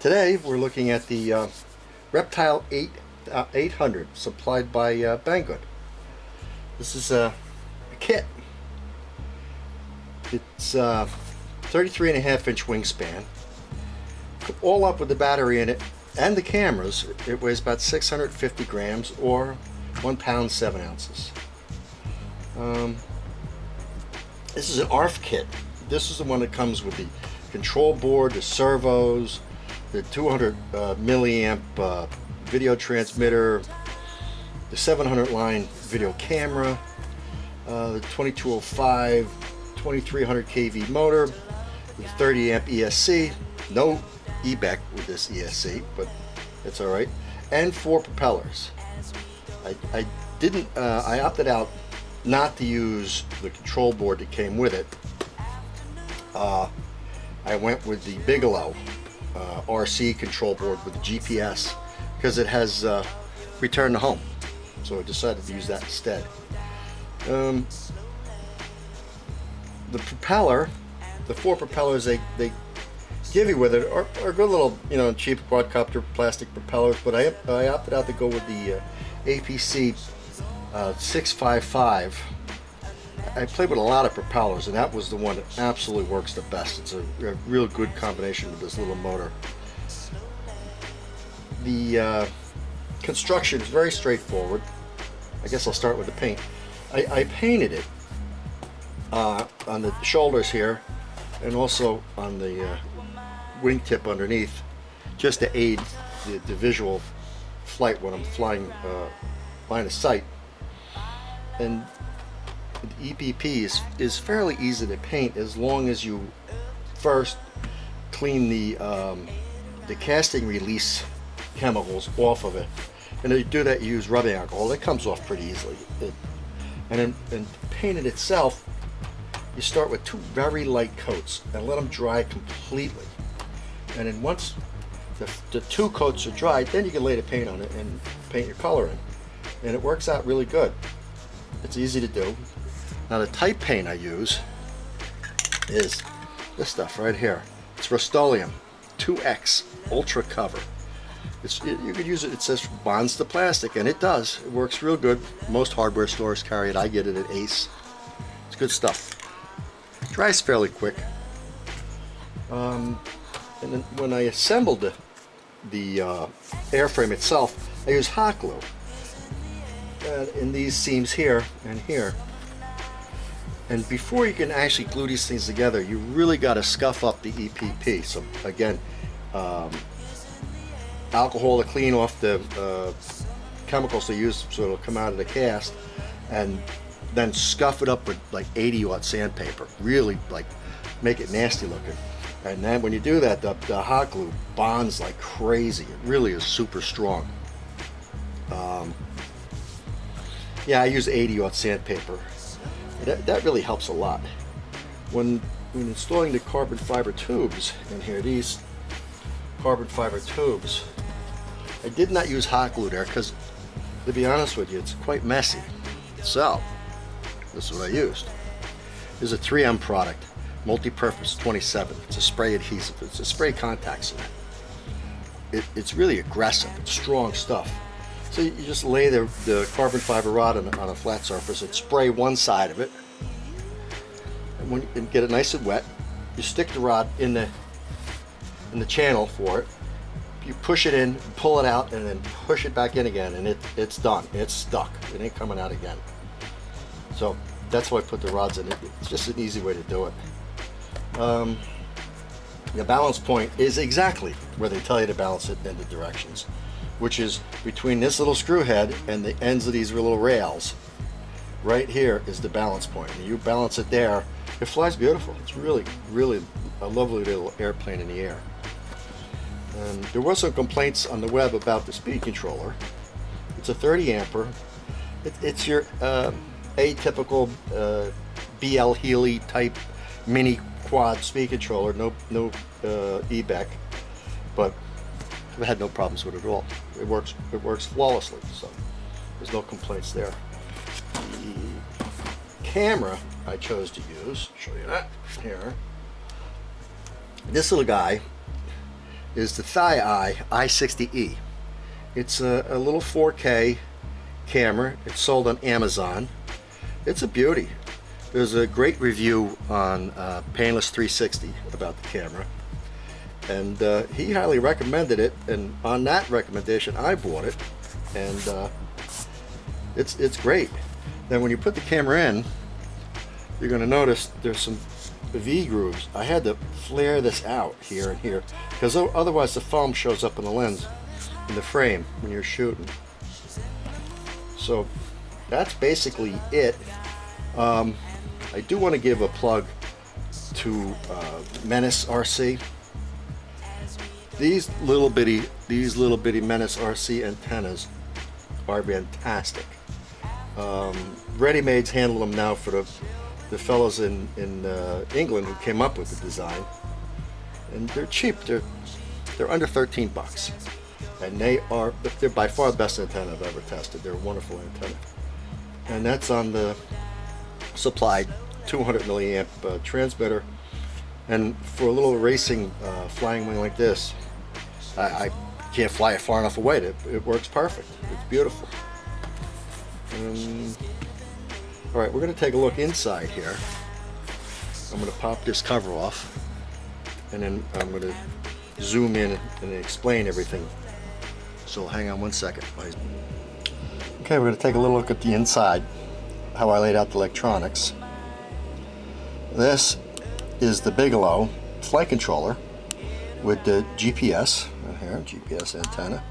Today we're looking at the Reptile 800 supplied by Banggood. This is a kit. It's 33.5-inch wingspan. All up with the battery in it and the cameras, it weighs about 650 grams or 1 pound 7 ounces. This is an ARF kit. This is the one that comes with the control board, the servos, the 200 milliamp video transmitter, the 700 line video camera, the 2205 2300 kV motor, the 30 amp ESC, no EBEC with this ESC, but it's alright, and 4 propellers. I opted out not to use the control board that came with it. I went with the Bigelow RC control board with the GPS because it has return to home, so I decided to use that instead. The propeller, the 4 propellers they give you with it are good little, cheap quadcopter plastic propellers, but I opted out to go with the APC 655. I played with a lot of propellers, and that was the one that absolutely works the best. It's a real good combination with this little motor. The construction is very straightforward. I guess I'll start with the paint. I painted it on the shoulders here and also on the wingtip underneath, just to aid the visual flight when I'm flying line of sight. And the EPP is fairly easy to paint as long as you first clean the casting release chemicals off of it. And to do that, you use rubbing alcohol. It comes off pretty easily. And to paint it itself, you start with 2 very light coats and let them dry completely. And then once the 2 coats are dried, then you can lay the paint on it and paint your color in. And it works out really good. It's easy to do. Now the type paint I use is this stuff right here. It's Rust-Oleum 2X Ultra Cover. You could use it. It says bonds to plastic, and it does. It works real good. Most hardware stores carry it. I get it at Ace. It's good stuff. It dries fairly quick. And then when I assembled the airframe itself, I use hot glue in these seams here and here. And before you can actually glue these things together, you really got to scuff up the EPP. So again, alcohol to clean off the chemicals they use so it'll come out of the cast, and then scuff it up with like 80-aught sandpaper. Really like make it nasty looking. And then when you do that, the hot glue bonds like crazy. It really is super strong. Yeah, I use 80-aught sandpaper. That really helps a lot. When installing the carbon fiber tubes in here, these carbon fiber tubes, I did not use hot glue there because, to be honest with you, it's quite messy. So, this is what I used. This is a 3M product, Multi-Purpose 27. It's a spray adhesive. It's a spray contact cement. It's really aggressive. It's strong stuff. So you just lay the carbon fiber rod on a flat surface and spray one side of it. And when you get it nice and wet, you stick the rod in the channel for it. You push it in, pull it out, and then push it back in again, and it's done. It's stuck. It ain't coming out again. So that's why I put the rods in it. It's just an easy way to do it. The balance point is exactly where they tell you to balance it in the directions, which is between this little screw head and the ends of these little rails. Right here is the balance point. And you balance it there, it flies beautiful. It's really, really a lovely little airplane in the air. And there were some complaints on the web about the speed controller. It's a 30 ampere. It's your atypical BL Healy type mini quad speed controller. No EBEC, but I've had no problems with it at all. It works flawlessly, so there's no complaints there. The camera I chose to use, show you that here. This little guy is the Thi-eye i60e. It's a little 4K camera. It's sold on Amazon. It's a beauty. There's a great review on Painless 360 about the camera, and he highly recommended it, and on that recommendation I bought it, and it's great. Then when you put the camera in, you're going to notice there's some V grooves. I had to flare this out here and here because otherwise the foam shows up in the lens, in the frame when you're shooting. So that's basically it. I do want to give a plug to Menace RC. These little bitty Menace RC antennas are fantastic. Ready-Mades handle them now for the fellows in England who came up with the design, and they're cheap. They're under 13 bucks, and they're by far the best antenna I've ever tested. They're a wonderful antenna, and that's on the supplied 200 milliamp transmitter. And for a little racing flying wing like this, I can't fly it far enough away. It works perfect. It's beautiful. All right, we're going to take a look inside here. I'm going to pop this cover off, and then I'm going to zoom in and explain everything. So hang on one second. Okay, we're going to take a little look at the inside, how I laid out the electronics. This is the Bigelow flight controller with the GPS right here, GPS antenna,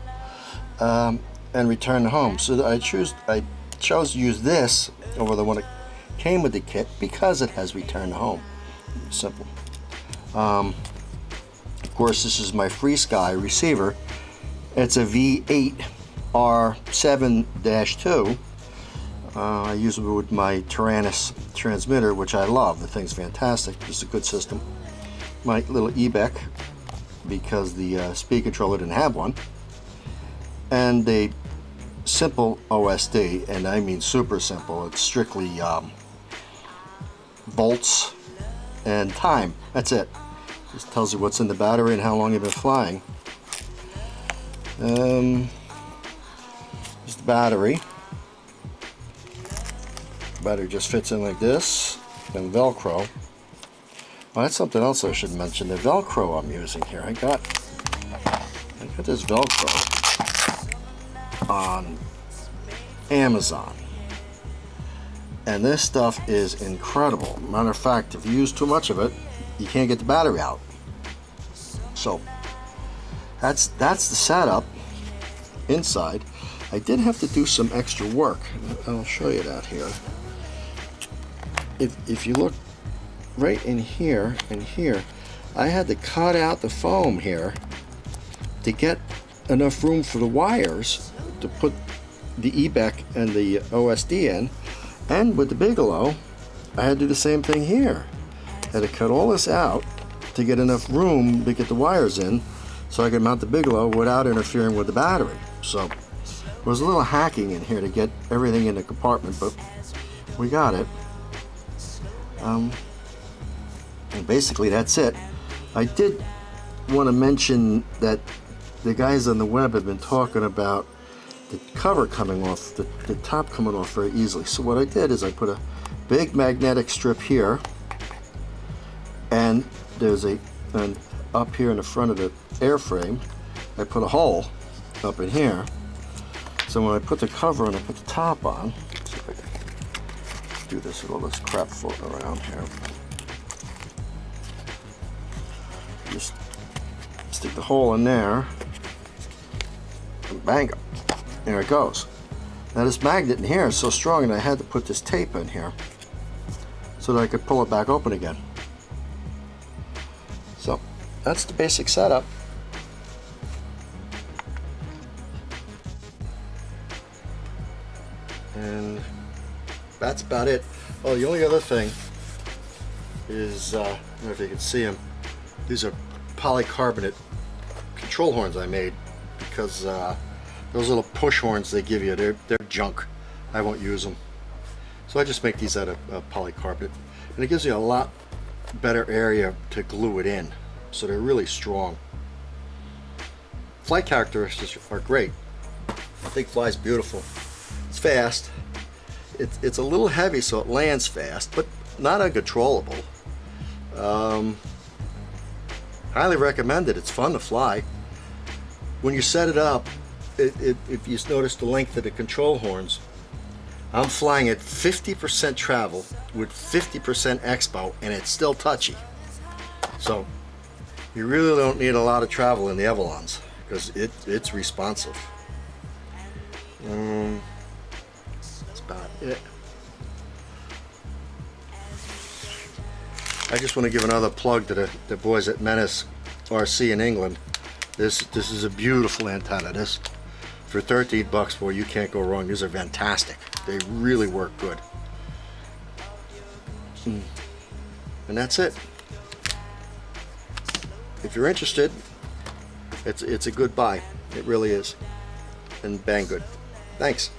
and return to home. So I chose to use this over the one that came with the kit because it has return to home. Simple. Of course, this is my FreeSky receiver. It's a V8 R7-2. I use it with my Tyrannus transmitter, which I love. The thing's fantastic. It's a good system. My little EBEC, because the speed controller didn't have one, and a simple OSD, and I mean super simple. It's strictly volts and time. That's it. Just tells you what's in the battery and how long you've been flying. Here's the battery. The battery just fits in like this, and Velcro. Oh, that's something else I should mention. The Velcro I'm using here. I got this Velcro on Amazon, and this stuff is incredible. Matter of fact, if you use too much of it, you can't get the battery out. So that's the setup inside. I did have to do some extra work. I'll show you that here. If you look right in here and here, I had to cut out the foam here to get enough room for the wires to put the EBEC and the OSD in. And with the Bigelow, I had to do the same thing here. I had to cut all this out to get enough room to get the wires in so I could mount the Bigelow without interfering with the battery. So there was a little hacking in here to get everything in the compartment, but we got it. And basically that's it. I did want to mention that the guys on the web have been talking about the cover coming off, the top coming off very easily. So what I did is I put a big magnetic strip here, and there's an up here in the front of the airframe, I put a hole up in here. So when I put the cover and I put the top on, let's see if I can do this with all this crap floating around here. Just stick the hole in there, and bang, there it goes. Now this magnet in here is so strong, and I had to put this tape in here so that I could pull it back open again. So that's the basic setup. And that's about it. Oh, the only other thing is, I don't know if you can see them, these are polycarbonate control horns I made, because those little push horns they give you, they're junk. I won't use them. So I just make these out of polycarbonate, and it gives you a lot better area to glue it in, so they're really strong. flight characteristics are great. The thing flies beautiful. It's fast. It's a little heavy, so it lands fast, but not uncontrollable. Highly recommend it. It's fun to fly. When you set it up, if you notice the length of the control horns, I'm flying at 50% travel with 50% expo, and it's still touchy. So you really don't need a lot of travel in the Avalons because it's responsive. That's about it. I just want to give another plug to the boys at Menace RC in England. This is a beautiful antenna. This, for 13 bucks, boy, you can't go wrong. These are fantastic. They really work good. And that's it. If you're interested, it's a good buy. It really is. And Banggood. Thanks.